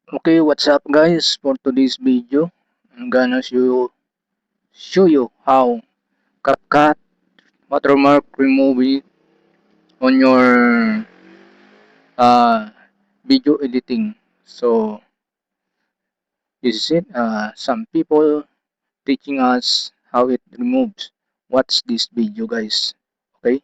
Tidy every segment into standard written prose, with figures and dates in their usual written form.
Okay, what's up guys? For today's video, I'm gonna show you how CapCut watermark remove it on your uh, video editing. So this is it. Some people teaching us how it removes. Watch this video, guys. Okay.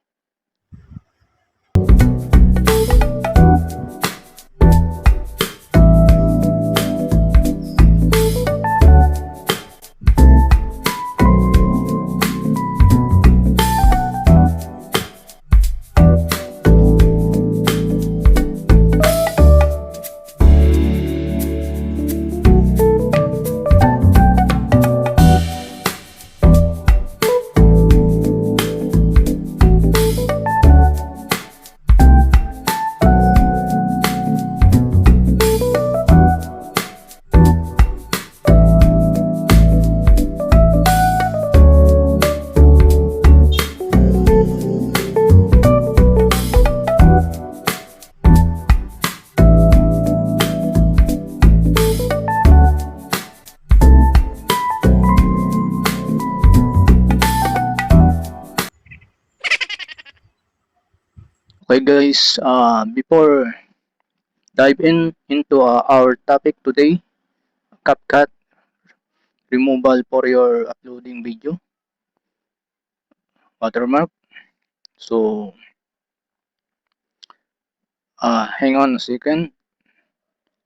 Okay, guys. Before dive into our topic today, CapCut removal for your uploading video watermark. So hang on a second.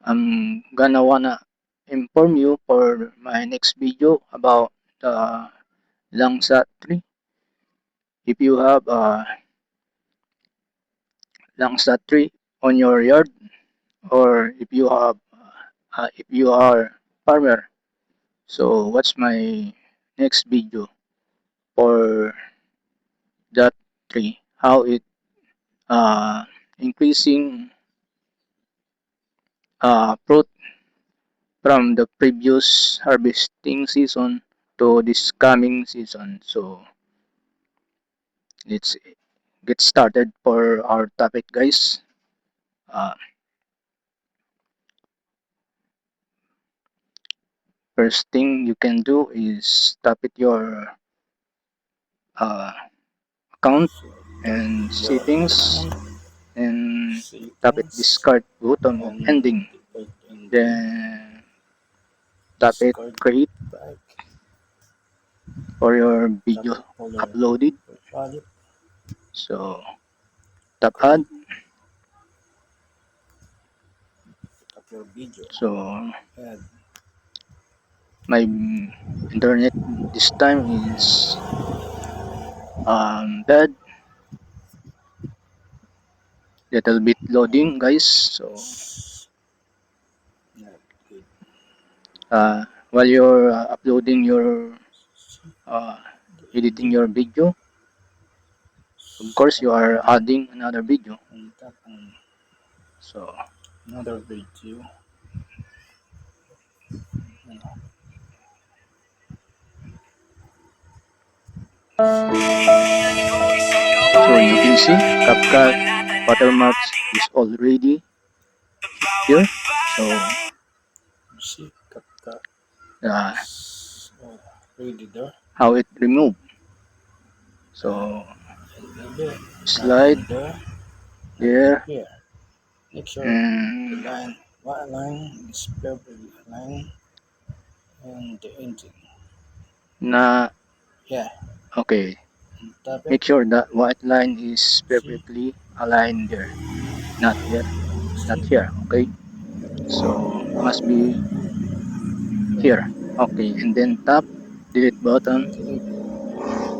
I'm gonna wanna inform you for my next video about the langsat tree. If you have a langsat tree on your yard, or if you are farmer, so what's my next video for that tree? How it uh, increasing fruit from the previous harvesting season to this coming season. So let's get started for our topic, guys. Uh, First thing you can do is tap it your uh, account and settings and tap it discard button of ending. Then tap it create for your video uploaded. So tap add. So my internet this time is bad, little bit loading, guys. So while you're uploading your uh, editing your video, of course you are adding another video. So Another video. so you can see CapCut watermarks is already here. So See, CapCut uh, is already there. how it remove. So slide there Here. Make sure the and line, white line is perfectly aligned, and the engine. na Yeah, okay. and tap it. Make sure that white line is See, perfectly aligned there, not here, not see, here. Okay, so must be here. Okay, and then tap delete button. delete.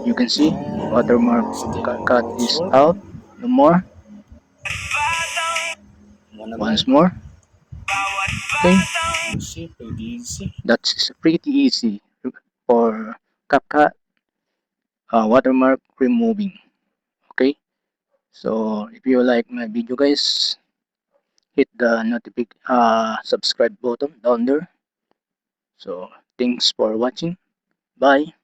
You can see watermark And still cut it's is work. out. No more. One Once again. more. Okay, See, pretty easy. that's pretty easy for CapCut watermark removing. Okay, so if you like my video, guys, hit the subscribe button down there. So thanks for watching. Bye.